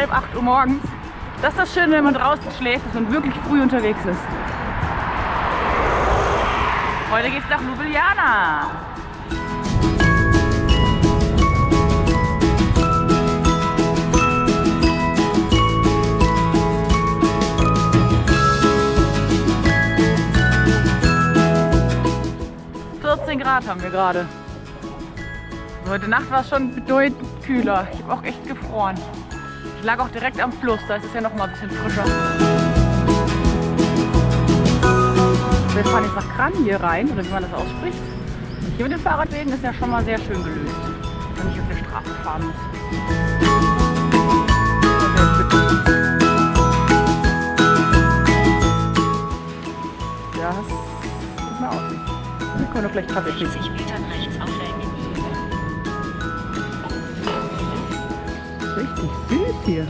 7, 8 Uhr morgens. Das ist das Schöne, wenn man draußen schläft, dass man wirklich früh unterwegs ist. Heute geht's nach Ljubljana. Grad haben wir gerade. Heute Nacht war es schon bedeutend kühler. Ich habe auch echt gefroren. Ich lag auch direkt am Fluss, da ist es ja noch mal ein bisschen frischer. Wir fahren jetzt nach Kran hier rein, oder wie man das ausspricht. Und hier mit den Fahrradwegen ist ja schon mal sehr schön gelöst, wenn ich auf der Straße fahren muss. Ja, das sieht mal aus. Wir können doch gleich Kaffee trinken. 50 Metern rechts aufwenden. Richtig süß hier.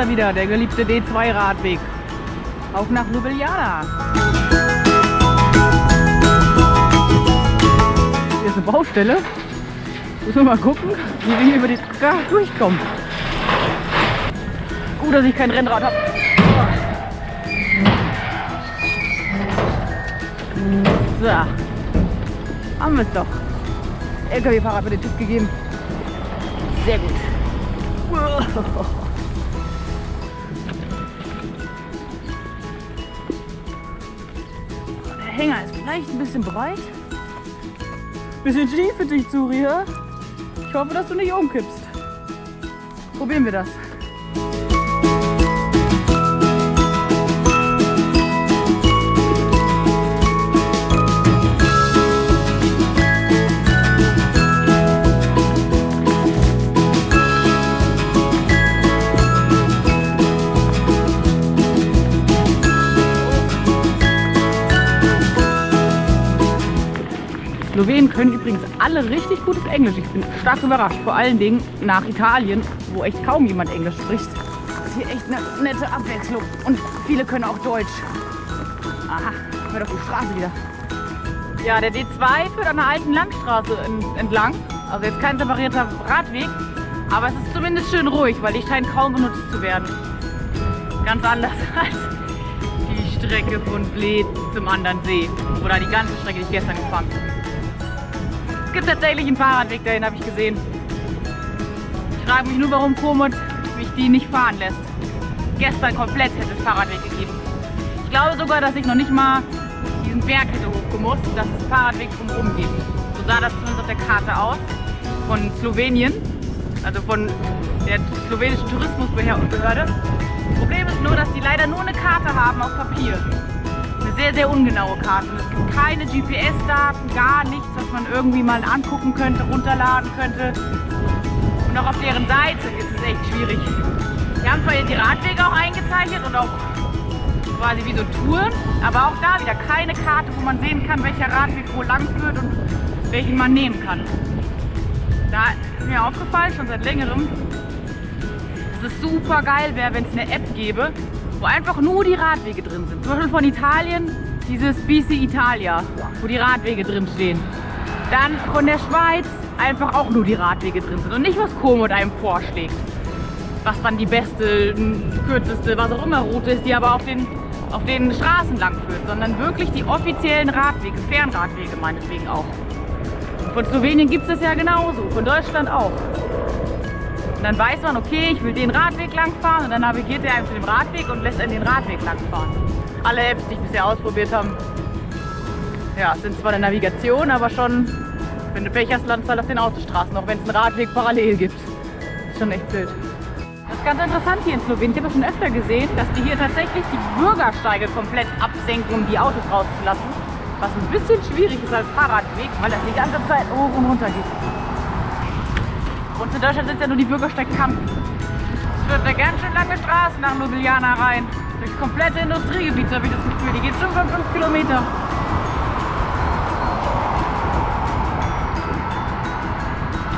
Wieder der geliebte D2-Radweg. Auch nach Ljubljana. Hier ist eine Baustelle. Müssen wir mal gucken, wie wir hier über die Straße durchkommen. Gut, dass ich kein Rennrad habe. So. Haben wir es doch. LKW-Fahrer hat mir den Tipp gegeben. Sehr gut. Hänger ist vielleicht ein bisschen breit. Bisschen schief für dich, Zuria. Ich hoffe, dass du nicht umkippst. Probieren wir das. Slowenen können übrigens alle richtig gutes Englisch. Ich bin stark überrascht, vor allen Dingen nach Italien, wo echt kaum jemand Englisch spricht. Das ist hier echt eine nette Abwechslung und viele können auch Deutsch. Aha, kommen wir doch die Straße wieder. Ja, der D2 führt an einer alten Landstraße entlang. Also jetzt kein separierter Radweg, aber es ist zumindest schön ruhig, weil die scheint kaum benutzt zu werden. Ganz anders als die Strecke von Bled zum anderen See. Oder die ganze Strecke, die ich gestern gefahren habe. Es gibt tatsächlich einen Fahrradweg dahin, habe ich gesehen. Ich frage mich nur, warum Komoot mich die nicht fahren lässt. Gestern komplett hätte es Fahrradweg gegeben. Ich glaube sogar, dass ich noch nicht mal diesen Berg hätte hochgemusst, dass es Fahrradweg drumherum geht. So sah das zumindest auf der Karte aus. Von Slowenien, also von der slowenischen Tourismusbehörde. Das Problem ist nur, dass die leider nur eine Karte haben auf Papier. Eine sehr, sehr ungenaue Karte. Und es gibt keine GPS-Daten, gar nichts, was man irgendwie mal angucken könnte, runterladen könnte. Und auch auf deren Seite ist es echt schwierig. Wir haben zwar jetzt die Radwege auch eingezeichnet und auch quasi wie so Touren, aber auch da wieder keine Karte, wo man sehen kann, welcher Radweg wo lang führt und welchen man nehmen kann. Da ist mir aufgefallen, schon seit längerem, dass es super geil wäre, wenn es eine App gäbe, wo einfach nur die Radwege drin sind. Zum Beispiel von Italien dieses BC Italia, wo die Radwege drin stehen. Dann von der Schweiz einfach auch nur die Radwege drin sind und nicht, was Komoot einem vorschlägt. Was dann die beste, kürzeste, was auch immer Route ist, die aber auf den Straßen lang führt, sondern wirklich die offiziellen Radwege, Fernradwege meinetwegen auch. Von Slowenien gibt es das ja genauso, von Deutschland auch. Und dann weiß man, okay, ich will den Radweg lang fahren und dann navigiert er einem zu dem Radweg und lässt einen den Radweg lang fahren. Alle Apps, die ich bisher ausprobiert habe, ja, sind zwar eine Navigation, aber schon, wenn du Pech hast, landest du halt auf den Autostraßen, auch wenn es einen Radweg parallel gibt. Das ist schon echt blöd. Das ist ganz interessant hier in Slowenien. Ich habe das schon öfter gesehen, dass die hier tatsächlich die Bürgersteige komplett absenken, um die Autos rauszulassen. Was ein bisschen schwierig ist als Fahrradweg, weil er die ganze Zeit hoch und runter geht. Und in Deutschland sind ja nur die Bürgersteige Kampen. Es führt eine ganz schön lange Straße nach Ljubljana rein. Durchs komplette Industriegebiet, habe ich das Gefühl. Die geht schon über 5 Kilometer.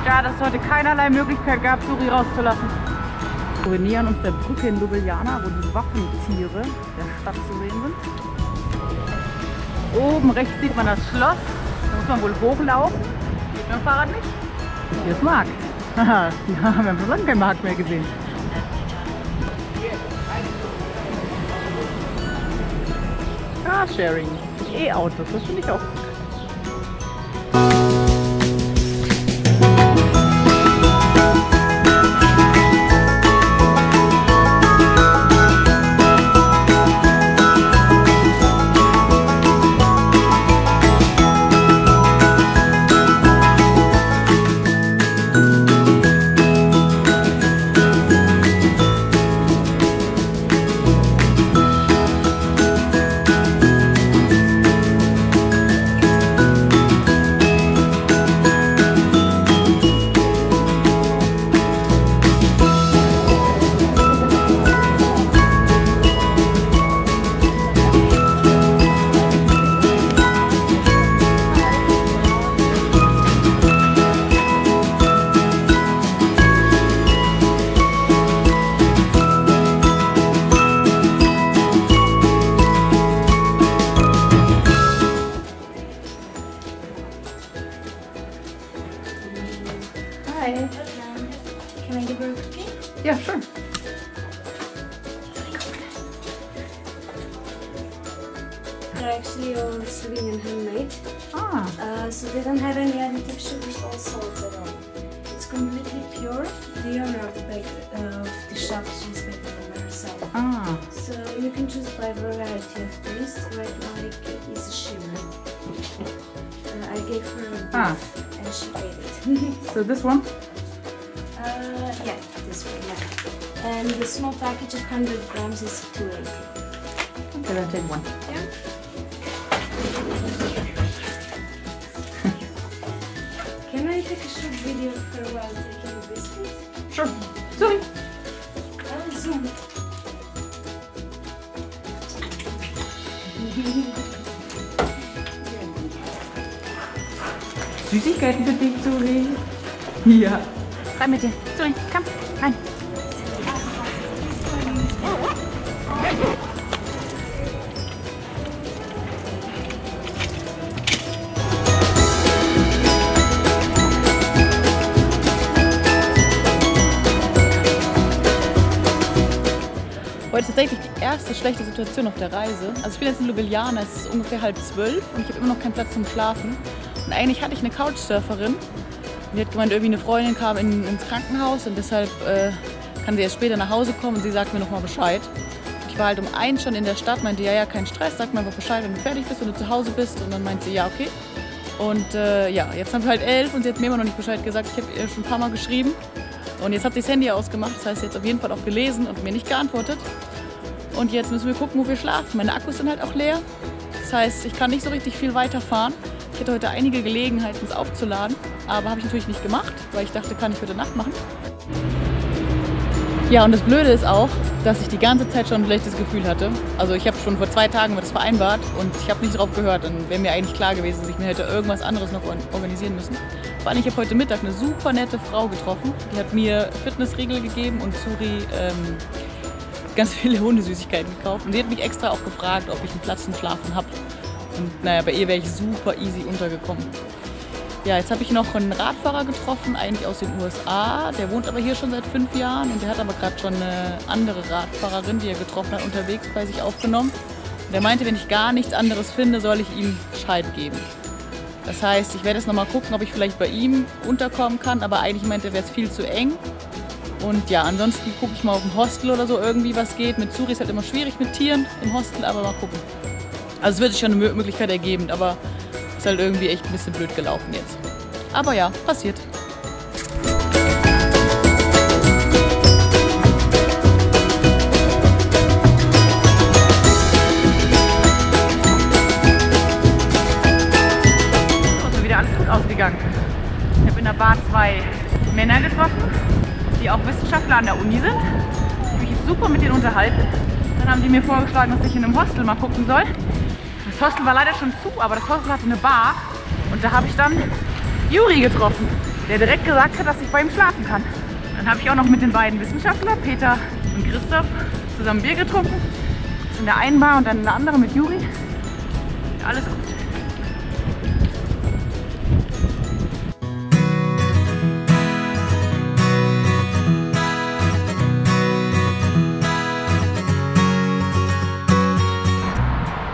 Ja, dass es heute keinerlei Möglichkeit gab, Suri rauszulassen. Wir nähern uns der Brücke in Ljubljana, wo die Wappentiere der Stadt zu sehen sind. Oben rechts sieht man das Schloss. Da muss man wohl hochlaufen. Geht mit dem Fahrrad nicht. Hier ist Markt. Haha, wir haben schon lange keinen Markt mehr gesehen. Carsharing. E-Autos, das finde ich auch gut. Can I give her a cookie? Yeah, sure. They're actually all Slovenian handmade. So they don't have any additive sugars or salts at all. It's completely pure. The owner of the shop, she's making them herself. So you can choose by variety of taste. Right now it is a shimmer. I gave her a beef and she ate it. So this one? Yeah, this one, yeah. And the small package of 100 grams is 280. Okay, then take one. Yeah. Can I take a short video of her while taking the biscuit? Sure. Sorry. Oh, zoom. Süßigkeiten für dich, Suri. Ja. Rein mit dir. Suri, komm, rein. Heute ist tatsächlich die erste schlechte Situation auf der Reise. Also ich bin jetzt in Ljubljana, es ist ungefähr 11:30 und ich habe immer noch keinen Platz zum Schlafen. Und eigentlich hatte ich eine Couchsurferin. Die hat gemeint, irgendwie eine Freundin kam ins Krankenhaus und deshalb kann sie erst später nach Hause kommen und sie sagt mir nochmal Bescheid. Ich war halt um 1 schon in der Stadt, meinte, ja, kein Stress, sag mir einfach Bescheid, wenn du fertig bist, wenn du zu Hause bist. Und dann meinte sie, ja, okay. Und ja, jetzt haben wir halt 11 und sie hat mir immer noch nicht Bescheid gesagt. Ich habe ihr schon ein paar Mal geschrieben. Und jetzt hat sie das Handy ausgemacht, das heißt, sie hat auf jeden Fall auch gelesen und mir nicht geantwortet. Und jetzt müssen wir gucken, wo wir schlafen. Meine Akkus sind halt auch leer. Das heißt, ich kann nicht so richtig viel weiterfahren. Ich hatte heute einige Gelegenheiten, es aufzuladen, aber habe ich natürlich nicht gemacht, weil ich dachte, kann ich heute Nacht machen. Ja, und das Blöde ist auch, dass ich die ganze Zeit schon ein schlechtes Gefühl hatte. Also ich habe schon vor 2 Tagen das vereinbart und ich habe nicht drauf gehört. Dann wäre mir eigentlich klar gewesen, dass ich mir hätte irgendwas anderes noch organisieren müssen. Vor allem, ich habe heute Mittag eine super nette Frau getroffen. Die hat mir Fitnessriegel gegeben und Suri ganz viele Hundesüßigkeiten gekauft. Und die hat mich extra auch gefragt, ob ich einen Platz zum Schlafen habe. Und naja, bei ihr wäre ich super easy untergekommen. Ja, jetzt habe ich noch einen Radfahrer getroffen, eigentlich aus den USA. Der wohnt aber hier schon seit 5 Jahren und der hat aber gerade schon eine andere Radfahrerin, die er getroffen hat, unterwegs bei sich aufgenommen. Und der meinte, wenn ich gar nichts anderes finde, soll ich ihm Bescheid geben. Das heißt, ich werde jetzt nochmal gucken, ob ich vielleicht bei ihm unterkommen kann, aber eigentlich meinte er, wäre es viel zu eng. Und ja, ansonsten gucke ich mal auf dem Hostel oder so irgendwie, was geht. Mit Suri ist halt immer schwierig mit Tieren im Hostel, aber mal gucken. Also es wird sich schon eine Möglichkeit ergeben, aber ist halt irgendwie echt ein bisschen blöd gelaufen jetzt. Aber ja, passiert. gegangen. Ich habe in der Bar 2 Männer getroffen, die auch Wissenschaftler an der Uni sind. Ich habe mich jetzt super mit denen unterhalten. Dann haben die mir vorgeschlagen, dass ich in einem Hostel mal gucken soll. Das Hostel war leider schon zu, aber das Hostel hatte eine Bar. Und da habe ich dann Juri getroffen, der direkt gesagt hat, dass ich bei ihm schlafen kann. Dann habe ich auch noch mit den beiden Wissenschaftlern, Peter und Christoph, zusammen Bier getrunken. In der einen Bar und dann in der anderen mit Juri. Alles gut.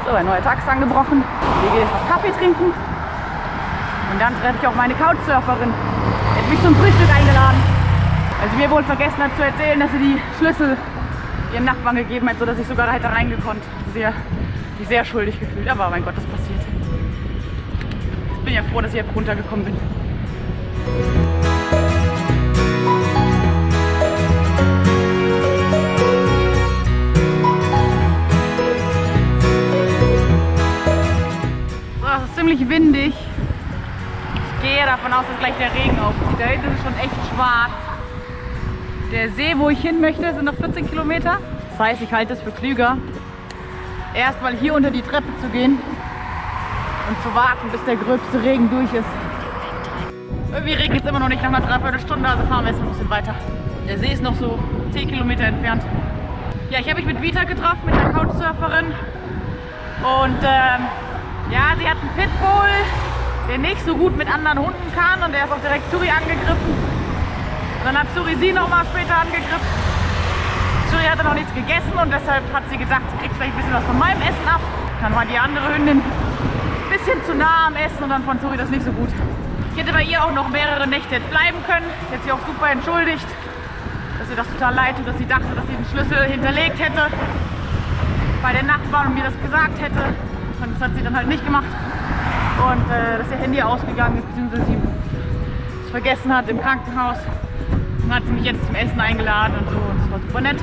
So, ein neuer Tag ist angebrochen. Wir gehen jetzt noch Kaffee trinken. Und dann treffe ich auch meine Couchsurferin. Die hat mich zum Frühstück eingeladen. Also mir wohl vergessen hat zu erzählen, dass sie die Schlüssel ihrem Nachbarn gegeben hat, sodass ich sogar da hätte reingekonnt. Die sehr schuldig gefühlt. Aber mein Gott, das passiert. Ich bin ja froh, dass ich einfach runtergekommen bin. Es ist ziemlich windig. Ich gehe davon aus, dass gleich der Regen aufzieht. Da hinten ist es schon echt schwarz. Der See, wo ich hin möchte, sind noch 14 Kilometer. Das heißt, ich halte es für klüger, erst mal hier unter die Treppe zu gehen und zu warten, bis der gröbste Regen durch ist. Irgendwie regnet es immer noch nicht nach einer Dreiviertelstunde, also fahren wir jetzt noch ein bisschen weiter. Der See ist noch so 10 Kilometer entfernt. Ja, ich habe mich mit Vita getroffen, mit der Couchsurferin. Und ja, sie hat einen Pitbull, der nicht so gut mit anderen Hunden kann und der ist auch direkt Zuri angegriffen. Und dann hat Zuri sie nochmal später angegriffen. Zuri hatte noch nichts gegessen und deshalb hat sie gedacht, sie kriegt vielleicht ein bisschen was von meinem Essen ab. Dann war die andere Hündin ein bisschen zu nah am Essen und dann fand Zuri das nicht so gut. Ich hätte bei ihr auch noch mehrere Nächte jetzt bleiben können. Sie hat sich auch super entschuldigt, dass ihr das total leid tut, dass sie dachte, dass sie den Schlüssel hinterlegt hätte bei den Nachbarn und mir das gesagt hätte. Und das hat sie dann halt nicht gemacht. Und dass ihr Handy ausgegangen ist, beziehungsweise sie es vergessen hat im Krankenhaus. Dann hat sie mich jetzt zum Essen eingeladen und so. Und das war super nett.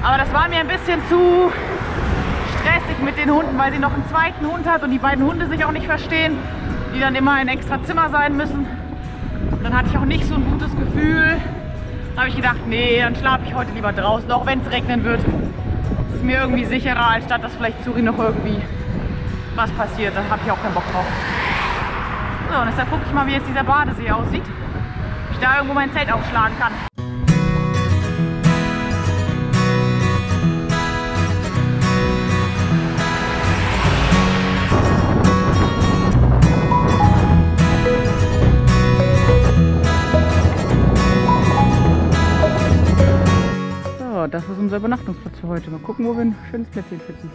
Aber das war mir ein bisschen zu stressig mit den Hunden, weil sie noch einen zweiten Hund hat und die beiden Hunde sich auch nicht verstehen, die dann immer in extra Zimmer sein müssen. Und dann hatte ich auch nicht so ein gutes Gefühl. Da habe ich gedacht, nee, dann schlafe ich heute lieber draußen, auch wenn es regnen wird. Das ist mir irgendwie sicherer, als statt dass vielleicht Zuri noch irgendwie was passiert. Da habe ich auch keinen Bock drauf. So, und deshalb gucke ich mal, wie jetzt dieser Badesee aussieht. Ob ich da irgendwo mein Zelt aufschlagen kann. So, das ist unser Übernachtungsplatz für heute. Mal gucken, wo wir ein schönes Plätzchen finden.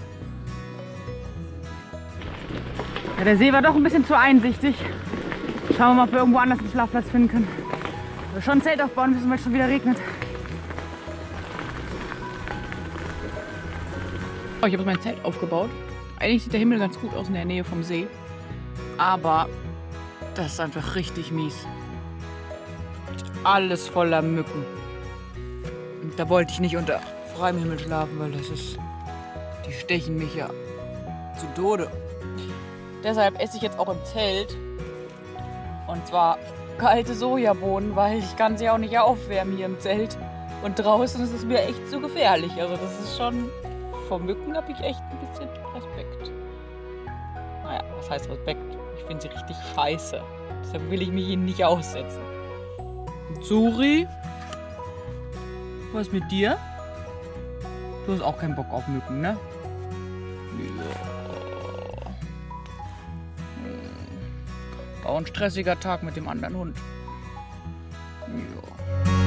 Ja, der See war doch ein bisschen zu einsichtig. Schauen wir mal, ob wir irgendwo anders einen Schlafplatz finden können. Wir schon ein Zelt aufbauen müssen, weil es schon wieder regnet. Oh, ich habe mein Zelt aufgebaut. Eigentlich sieht der Himmel ganz gut aus in der Nähe vom See. Aber das ist einfach richtig mies. Alles voller Mücken. Und da wollte ich nicht unter freiem Himmel schlafen, weil das ist... Die stechen mich ja zu Tode. Deshalb esse ich jetzt auch im Zelt. Und zwar kalte Sojabohnen, weil ich kann sie auch nicht aufwärmen hier im Zelt. Und draußen ist es mir echt zu gefährlich. Also das ist schon... Vor Mücken habe ich echt ein bisschen Respekt. Naja, was heißt Respekt? Ich finde sie richtig scheiße. Deshalb will ich mich ihnen nicht aussetzen. Zuri? Was ist mit dir? Du hast auch keinen Bock auf Mücken, ne? Ja. War ein stressiger Tag mit dem anderen Hund. Ja.